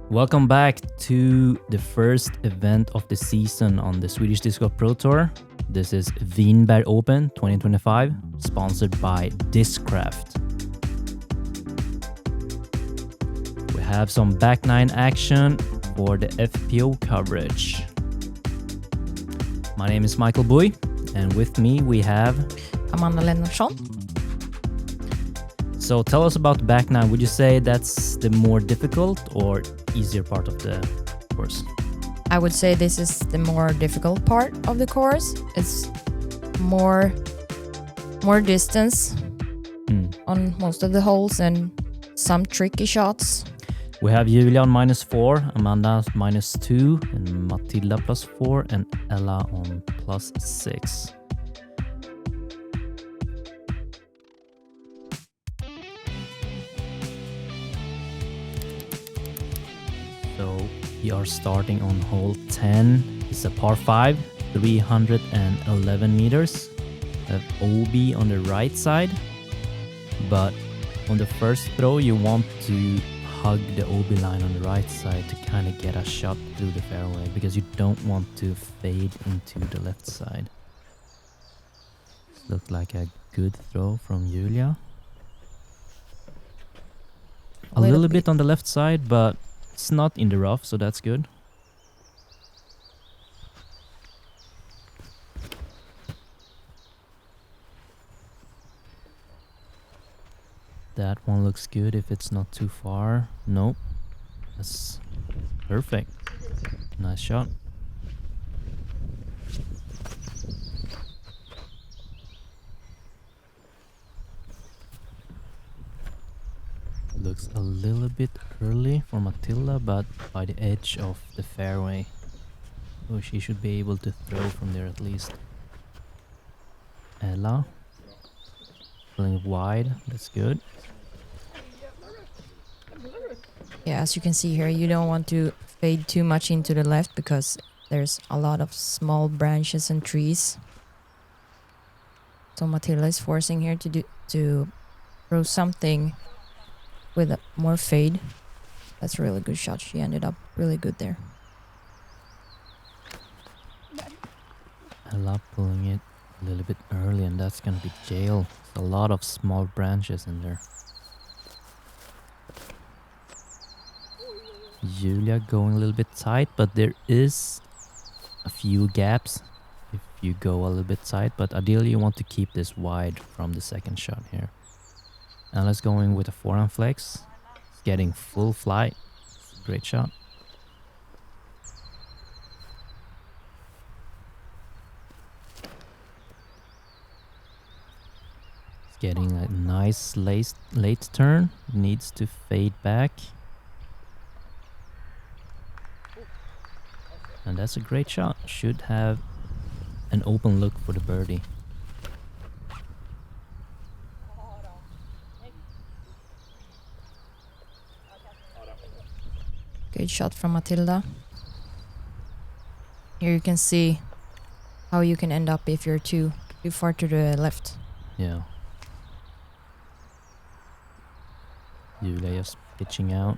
Welcome back to the first event of the season on the Swedish Disc Golf Pro Tour. This is Vinberg Open 2025, sponsored by Discraft. We have some back nine action for the FPO coverage. My name is Michael Bui, and with me we have Amanda Lennartsson. So tell us about the back nine. Would you say that's the more difficult or easier part of the course? I would say this is the more difficult part of the course. It's more distance on most of the holes and some tricky shots. We have Julia on -4, Amanda -2, and Matilda +4, and Ella on +6. So we are starting on hole 10. It's a par 5, 311 meters. We have OB on the right side, but on the first throw you want to hug the OB line on the right side to kind of get a shot through the fairway because you don't want to fade into the left side. This looked like a good throw from Julia. A little bit on the left side, but it's not in the rough, so that's good. That one looks good if it's not too far. Nope. That's perfect. Nice shot. Looks a little bit early for Matilda, but by the edge of the fairway. So she should be able to throw from there at least. Ella. Pulling wide. That's good. Yeah, as you can see here, you don't want to fade too much into the left because there's a lot of small branches and trees. So Matilda is forcing here to throw something with a more fade. That's a really good shot. She ended up really good there. Ella pulling it a little bit early, and that's gonna be jail. There's a lot of small branches in there. Julia going a little bit tight, but there is a few gaps if you go a little bit tight, but ideally you want to keep this wide from the second shot here. Ella's going with a forehand flex. It's getting full flight. Great shot. It's getting a nice late turn. Needs to fade back. And that's a great shot. Should have an open look for the birdie. Good shot from Matilda. Here you can see how you can end up if you're too far to the left. Yeah. Julia just pitching out.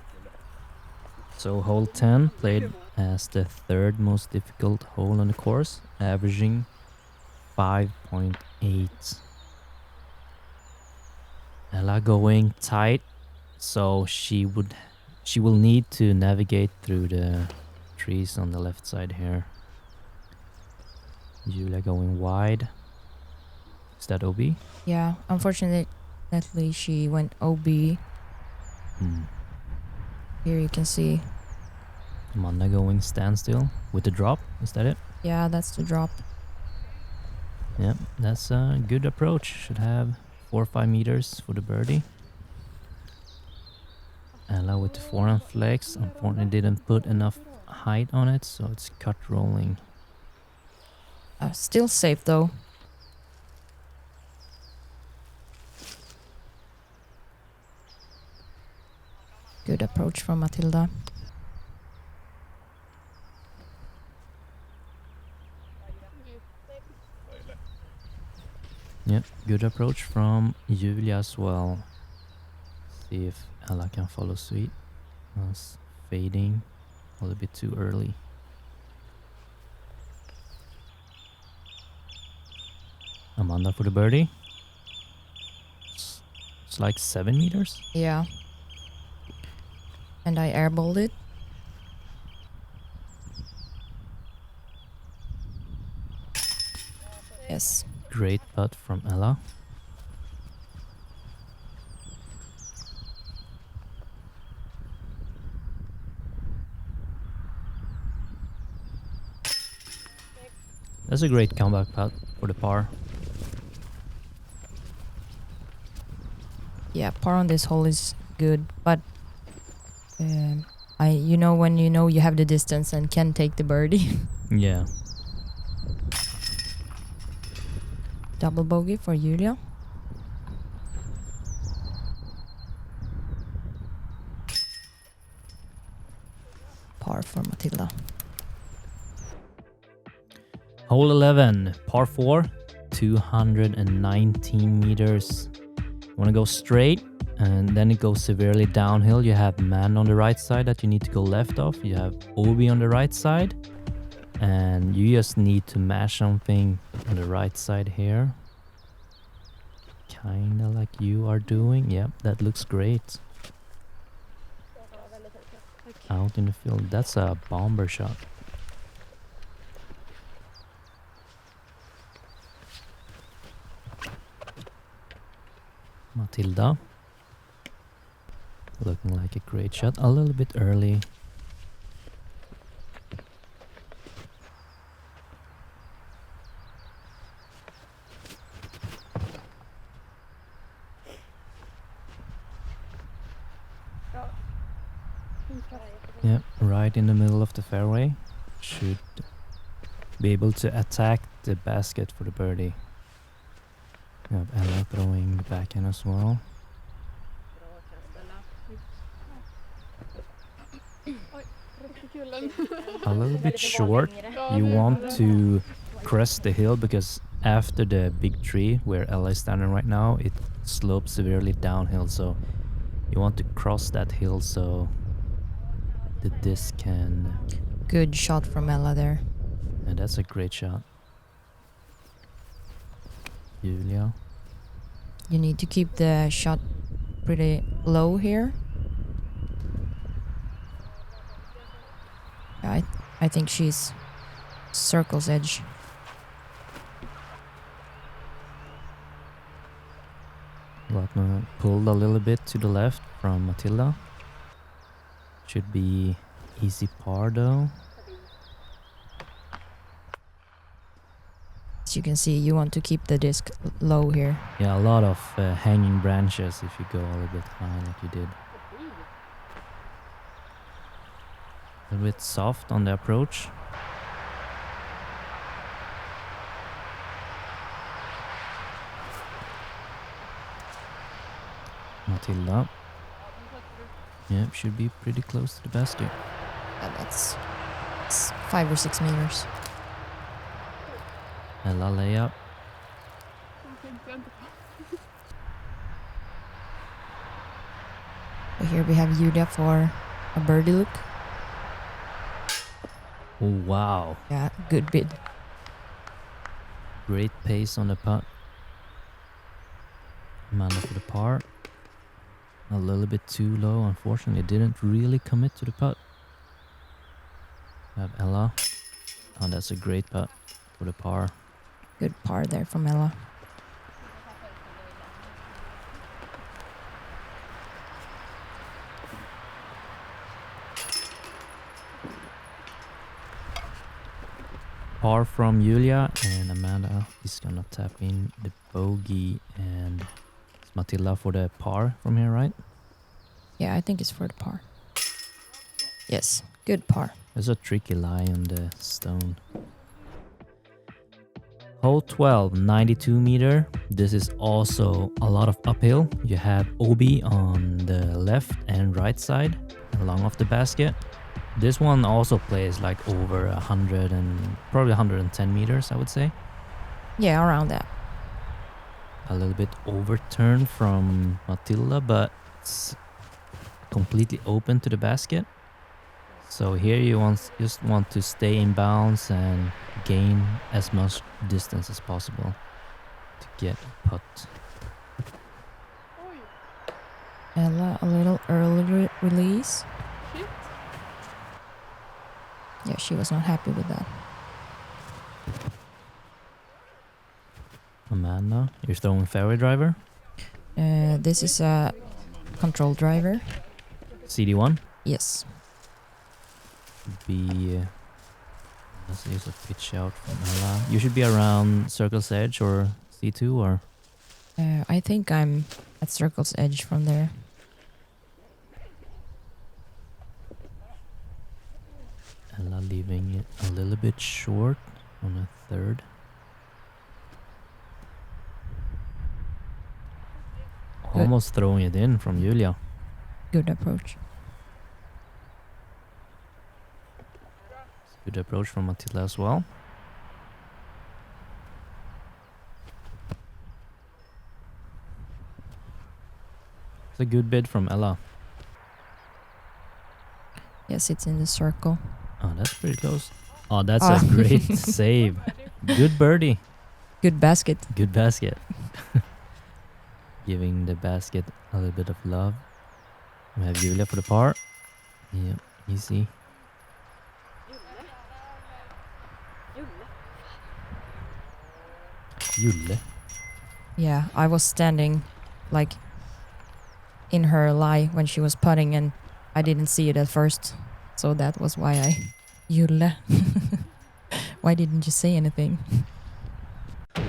So hole 10 played as the third most difficult hole on the course, averaging 5.8. Ella going tight, so she will need to navigate through the trees on the left side here. Julia going wide. Is that OB? Yeah, unfortunately she went OB. Here you can see. Amanda going standstill with the drop. Is that it? Yeah, that's the drop. Yeah, that's a good approach. Should have 4 or 5 meters for the birdie. Ella with the forehand flex. Unfortunately didn't put enough height on it, so it's cut rolling. Still safe though. Good approach from Matilda. Yep, good approach from Julia as well. See if Ella can follow suit. That's fading a little bit too early. Amanda for the birdie. It's like 7 meters. Yeah. And I airballed it. Yes. Great putt from Ella. That's a great comeback putt for the par. Yeah, par on this hole is good, but you know when you know you have the distance and can take the birdie. Yeah. Double bogey for Julia. Par for Matilda. Hole 11, par 4, 219 meters. You want to go straight, and then it goes severely downhill. You have man on the right side that you need to go left of. You have Obi on the right side, and you just need to mash something on the right side here. Kinda like you are doing. Yep, that looks great. Out in the field. That's a bomber shot. Matilda. Looking like a great shot. A little bit early. Yep, right in the middle of the fairway. Should be able to attack the basket for the birdie. We have Ella throwing the backhand as well. A little bit short. You want to crest the hill because after the big tree where Ella is standing right now, it slopes severely downhill. So you want to cross that hill so the disc can... Good shot from Ella there. And that's a great shot. Julia. You need to keep the shot pretty low here. I think she's circle's edge. Ratna pulled a little bit to the left from Matilda. Should be easy par though. As you can see, you want to keep the disc low here. Yeah, a lot of hanging branches if you go a little bit high like you did. A little bit soft on the approach. Matilda. Yep, should be pretty close to the basket. Yeah, that's 5 or 6 meters. Ella layup. But here we have Julia for a birdie look. Oh, wow. Yeah, good bid. Great pace on the putt. Amanda for the par. A little bit too low, unfortunately. Didn't really commit to the putt. We have Ella. Oh, that's a great putt for the par. Good par there from Ella. Par from Julia, and Amanda is gonna tap in the bogey, and it's Matilda for the par from here, right? Yeah, I think it's for the par. Yes, good par. There's a tricky lie on the stone. Hole 12, 92 meter. This is also a lot of uphill. You have Obi on the left and right side, along off the basket. This one also plays like over 100 and probably 110 meters, I would say. Yeah, around that. A little bit overturned from Matilda, but it's completely open to the basket. So here you just want to stay in bounds and gain as much distance as possible to get a putt. Ella, a little early release. Shit. Yeah, she was not happy with that. Amanda, you're throwing fairway driver? This is a control driver. CD1? Yes. Let's use a pitch out from Ella. You should be around circle's edge or C2 or... I think I'm at circle's edge from there. Ella leaving it a little bit short on a third. Good. Almost throwing it in from Julia. Good approach. Good approach from Matilda as well. It's a good bid from Ella. Yes, it's in the circle. Oh, that's pretty close. Oh, that's Oh. a great save. Good birdie. Good basket. Good basket. Giving the basket a little bit of love. We have Julia for the par. Yeah, easy. Julle. Yeah, I was standing like in her lie when she was putting and I didn't see it at first. So that was why I... Julle. Why didn't you say anything?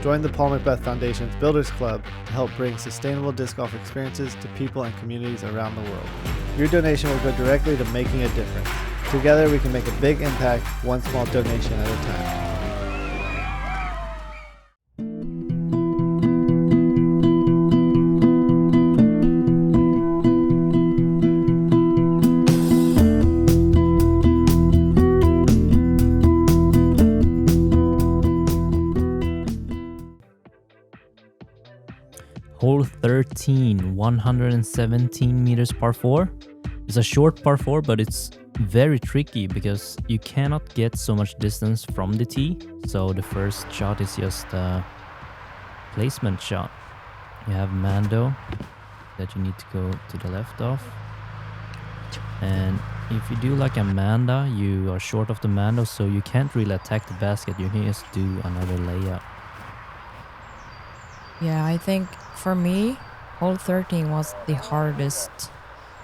Join the Paul Macbeth Foundation's Builders Club to help bring sustainable disc golf experiences to people and communities around the world. Your donation will go directly to making a difference. Together we can make a big impact, one small donation at a time. Hole 13, 117 meters par 4. It's a short par 4, but it's very tricky because you cannot get so much distance from the tee. So the first shot is just a placement shot. You have Mando that you need to go to the left of. And if you do like Amanda, you are short of the Mando, so you can't really attack the basket. You can just do another layup. Yeah, I think for me, hole 13 was the hardest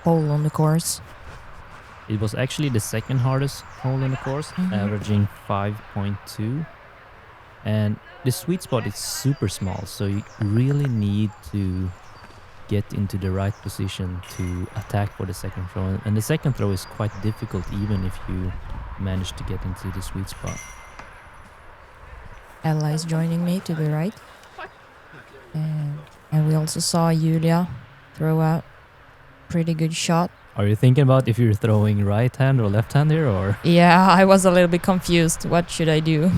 hole on the course. It was actually the second hardest hole on the course, averaging 5.2. And the sweet spot is super small, so you really need to get into the right position to attack for the second throw. And the second throw is quite difficult even if you manage to get into the sweet spot. Ella is joining me to the right. And we also saw Julia throw a pretty good shot. Are you thinking about if you're throwing right hand or left hand here, or? Yeah, I was a little bit confused. What should I do?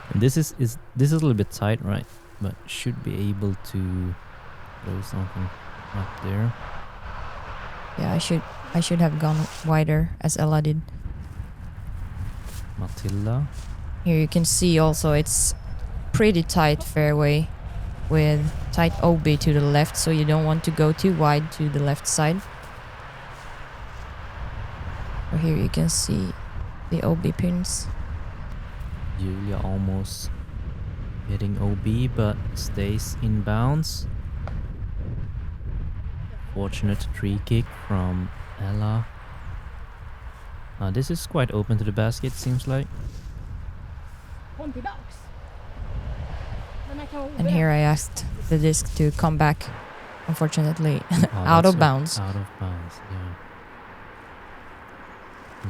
And this is a little bit tight, right? But should be able to throw something up there. Yeah, I should have gone wider as Ella did. Matilda. Here you can see also it's pretty tight fairway with tight OB to the left, so you don't want to go too wide to the left side. So here you can see the OB pins. Julia almost hitting OB but stays in bounds. Fortunate tree kick from Ella. This is quite open to the basket, seems like. And here I asked the disc to come back, unfortunately, Oh, out that's of bounds. Out of bounds, yeah.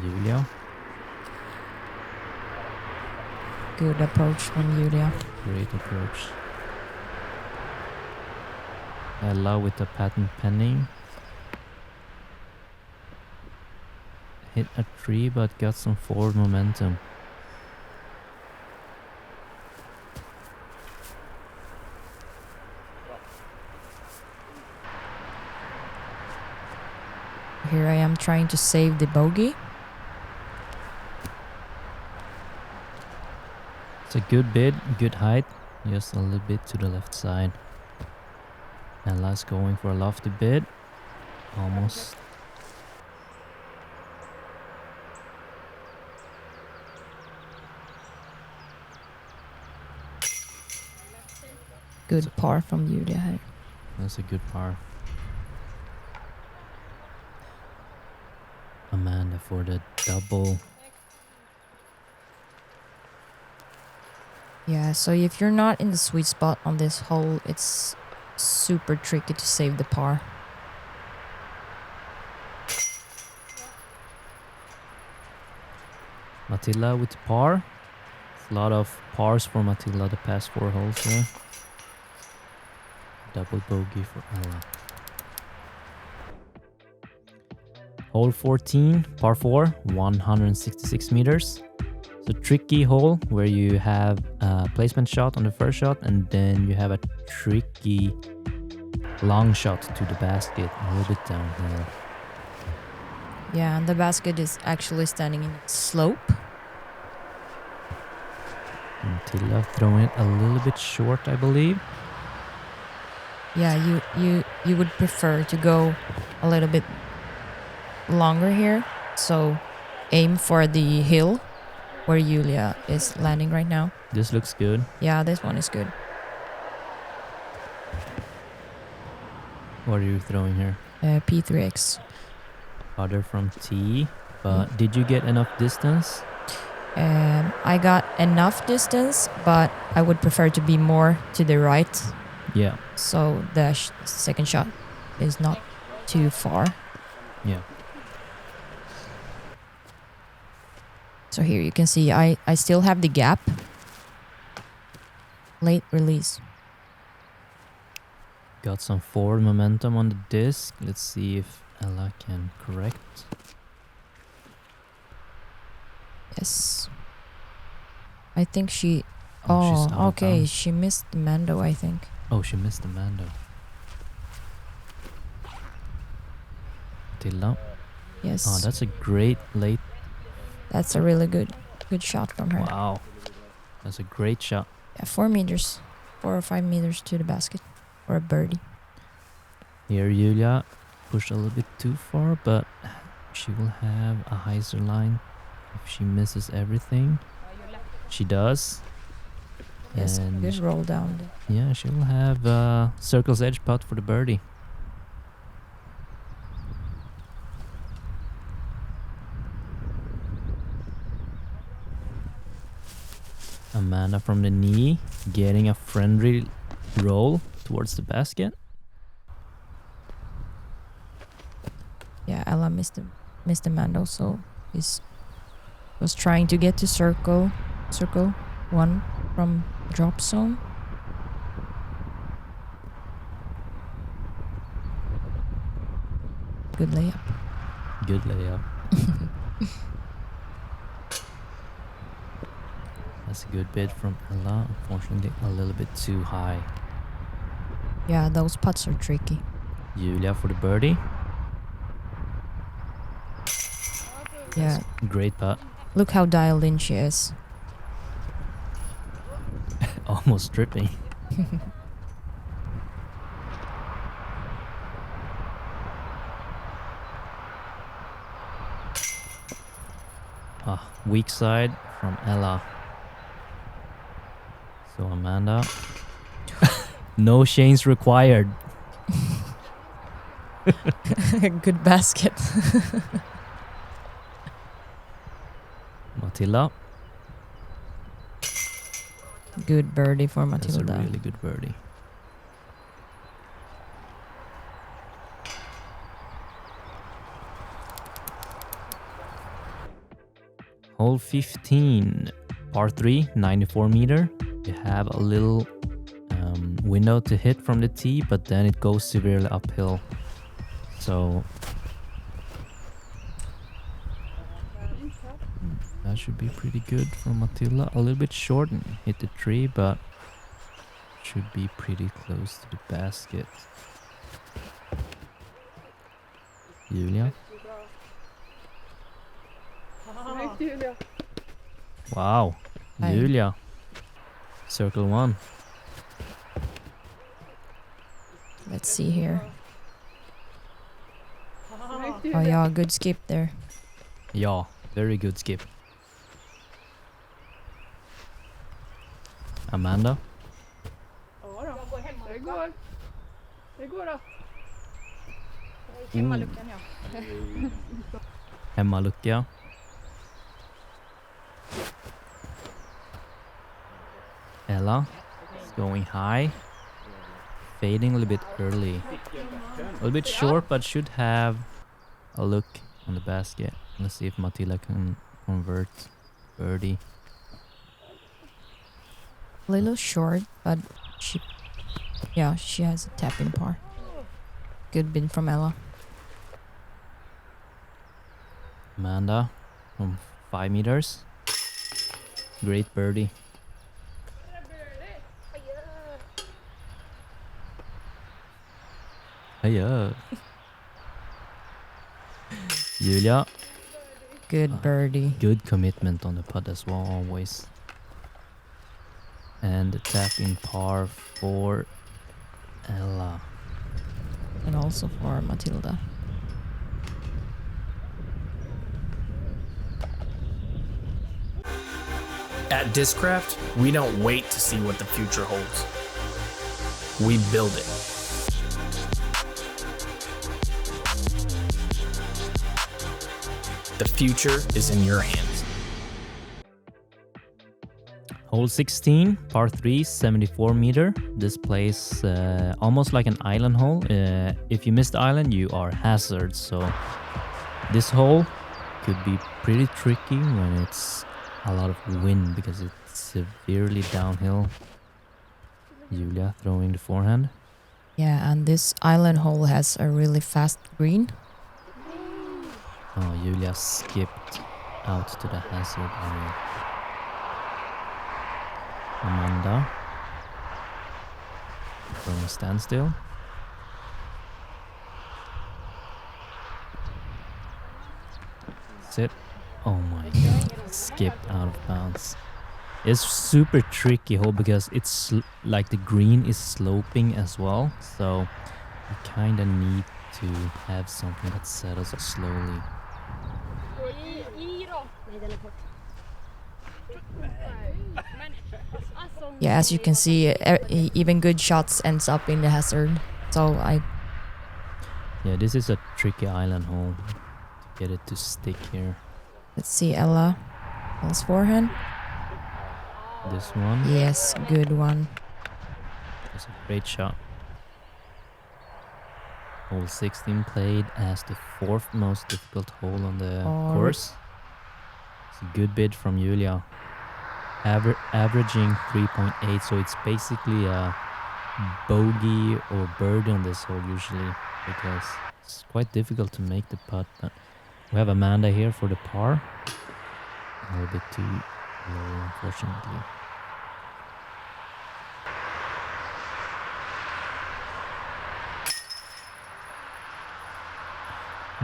Julia. Good approach from Julia. Great approach. Ella with the patent penning. Hit a tree but got some forward momentum. Here I am trying to save the bogey. a good bid, good height. Just a little bit to the left side. And Ella's going for a lofty bid. Almost. Good par from Julia here. That's a good par. Amanda for the double. Yeah, so if you're not in the sweet spot on this hole, it's super tricky to save the par. Matilda with par. A lot of pars for Matilda the past 4 holes here. Double bogey for Ella. Hole 14, par 4, 166 meters. It's a tricky hole where you have a placement shot on the first shot and then you have a tricky long shot to the basket, a little bit downhill. Yeah, and the basket is actually standing in slope. Matilda throwing it a little bit short, I believe. Yeah, you would prefer to go a little bit longer here. So aim for the hill where Julia is landing right now. This looks good. Yeah, this one is good. What are you throwing here? P3X. Other from T, but did you get enough distance? I got enough distance, but I would prefer to be more to the right. Yeah. So the second shot is not too far. Yeah. So here you can see I still have the gap. Late release. Got some forward momentum on the disc. Let's see if Ella can correct. Yes. I think she... she's out of okay. bounds. She missed the Mando, I think. Oh, she missed the Mando. Matilda. Yes. Oh, that's a great late. That's a really good shot from her. Wow. That's a great shot. Yeah, 4 meters. 4 or 5 meters to the basket. Or a birdie. Here, Julia pushed a little bit too far, but she will have a hyzer line if she misses everything. She does. Yes, And good roll down. yeah, she will have a circle's edge putt for the birdie. Amanda from the knee, getting a friendly roll towards the basket. Yeah, Ella missed the Mando, so he's was trying to get to circle 1 from drop zone. Good layup. Good layup. That's a good bid from Ella. Unfortunately, a little bit too high. Yeah, those putts are tricky. Julia for the birdie. Yeah, Great putt. look how dialed in she is. Almost tripping. Weak side from Ella. So Amanda. No chains required. Good basket. Matilda. Good birdie for That's a Matilda. really good birdie. Hole 15, par 3, 94 meter. You have a little window to hit from the tee, but then it goes severely uphill. So that should be pretty good for Matilda. A little bit short and hit the tree, but should be pretty close to the basket. Julia. Wow. Hi. Julia. Circle 1. Let's see here. Oh yeah, good skip there. Yeah, very good skip. Amanda? Hemmalucka. Ella is going high. Fading a little bit early. A little bit short, but should have a look on the basket. Let's see if Matilda can convert birdie. A little short, but she has a tap in par. Good bid from Ella. Amanda from 5 meters. Great birdie. Hiya. Julia. Good birdie. Good commitment on the putt as well, always. And the tap in par for Ella. And also for Matilda. At Discraft, we don't wait to see what the future holds. We build it. The future is in your hands. Hole 16, par 3, 74 meter. This plays almost like an island hole. If you miss the island, you are hazard. So this hole could be pretty tricky when it's a lot of wind because it's severely downhill. Julia throwing the forehand. Yeah, and this island hole has a really fast green. Oh, Julia skipped out to the hazard area. Amanda throwing standstill. Sit. Oh my god, skipped out of bounds. It's super tricky hole because it's like the green is sloping as well, so you kind of need to have something that settles slowly. Yeah, as you can see, even good shots ends up in the hazard. So Yeah, this is a tricky island hole to get it to stick here. let's see Ella's forehand. This one. Yes, good one. That's a great shot. Hole 16 played as the 4th most difficult hole on the course. It's a good bid from Julia. Averaging 3.8, so it's basically a bogey or birdie on this hole usually because it's quite difficult to make the putt. But we have Amanda here for the par. A little bit too low, unfortunately.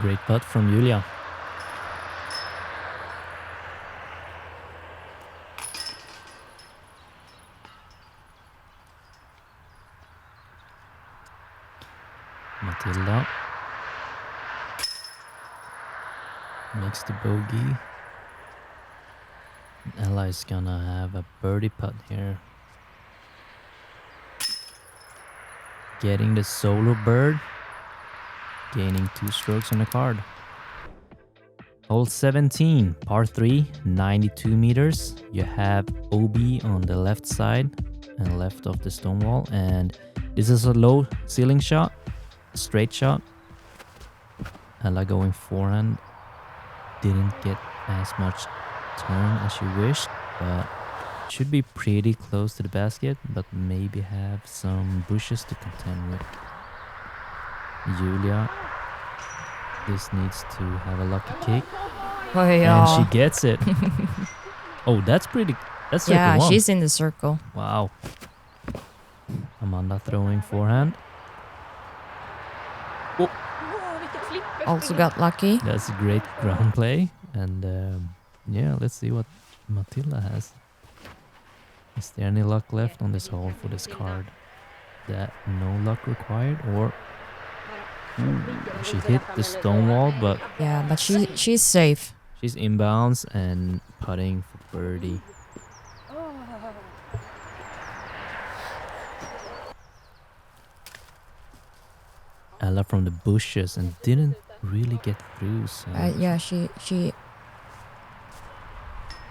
Great putt from Julia. Matilda makes the bogey. Ella is gonna have a birdie putt here. Getting the solo bird. Gaining 2 strokes on the card. Hole 17, par 3, 92 meters. You have OB on the left side and left of the stone wall. And this is a low ceiling shot, straight shot. Ella going forehand. Didn't get as much turn as you wished, but should be pretty close to the basket, but maybe have some bushes to contend with. Julia, this needs to have a lucky kick. Oh, yeah. And she gets it. Oh, that's pretty. That's circle Yeah, one. she's in the circle. Wow. Amanda throwing forehand. Oh, Also got lucky. that's a great ground play. And yeah, let's see what Matilda has. Is there any luck left on this hole for this card? That no luck required, or she hit the stone wall, but Yeah, but she's safe. she's inbounds and putting for birdie. Ella from the bushes and didn't really get through. So Yeah, she.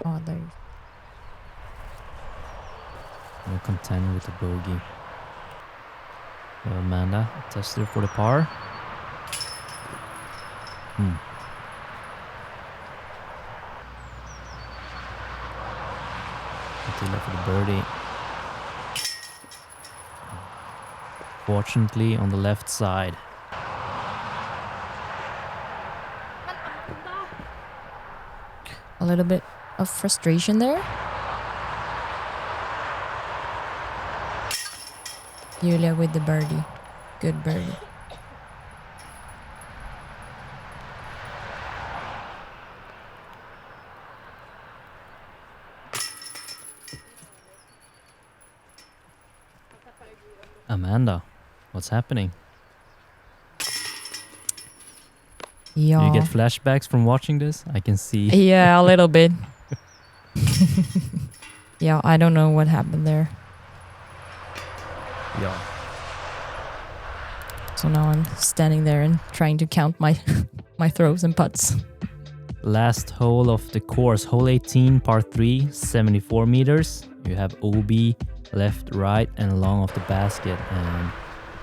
Oh, there. will contend with the bogey. Amanda tested for the par. Matilda for the birdie. Fortunately on the left side. A little bit of frustration there. Julia with the birdie. Good birdie. Amanda, what's happening? Yeah. Do you get flashbacks from watching this? I can see. Yeah, a little bit. Yeah, I don't know what happened there. Yeah. So now I'm standing there and trying to count my my throws and putts. Last hole of the course, hole 18, par 3, 74 meters. You have OB, left, right, and long of the basket. And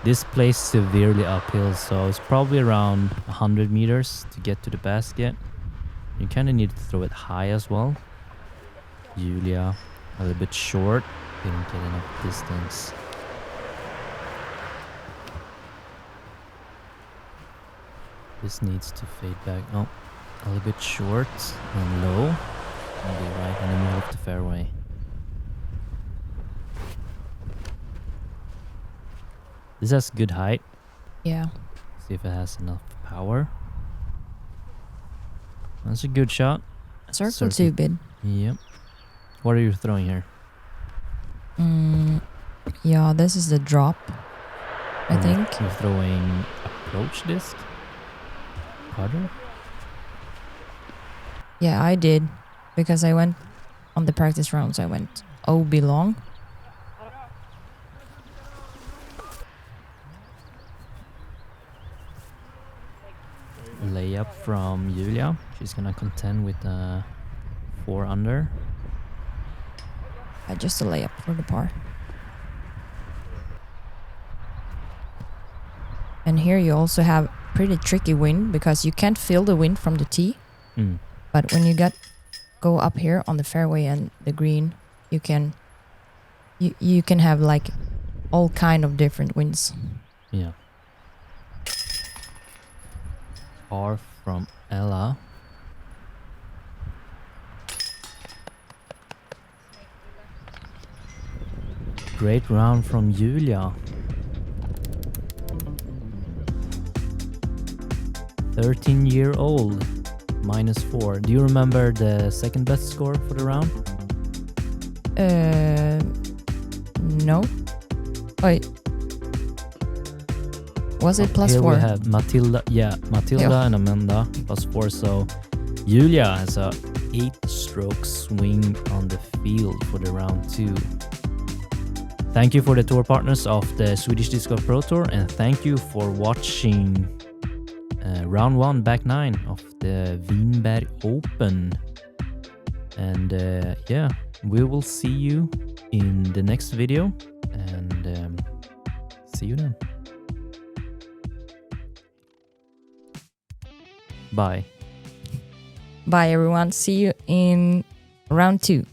this plays severely uphill, so it's probably around 100 meters to get to the basket. You kind of need to throw it high as well. Julia, a little bit short, didn't get enough distance. This needs to fade back. Oh, a little bit short and low. And be right in the middle of the fairway. This has good height. Yeah. See if it has enough power. That's a good shot. Circle 2 bid. Yep. What are you throwing here? Yeah, this is the drop, I think. You're throwing approach disc? Putter? Yeah, I did. Because I went on the practice rounds, I went OB long. Layup from Julia. She's gonna contend with 4 under. Just a layup for the par. And here you also have pretty tricky wind because you can't feel the wind from the tee. But when you go up here on the fairway and the green, you can have like all kind of different winds. Yeah. Par from Ella. Great round from Julia. 13-year-old, -4. Do you remember the second best score for the round? No. Wait. Was it +4? Here we have Matilda, Matilda and Amanda +4. So Julia has a 8-stroke swing on the field for the round 2. Thank you for the tour partners of the Swedish Disc Golf Pro Tour, and thank you for watching round 1, back 9 of the Vinberg Open. And yeah, we will see you in the next video, and see you then. Bye. Bye everyone. See you in round 2.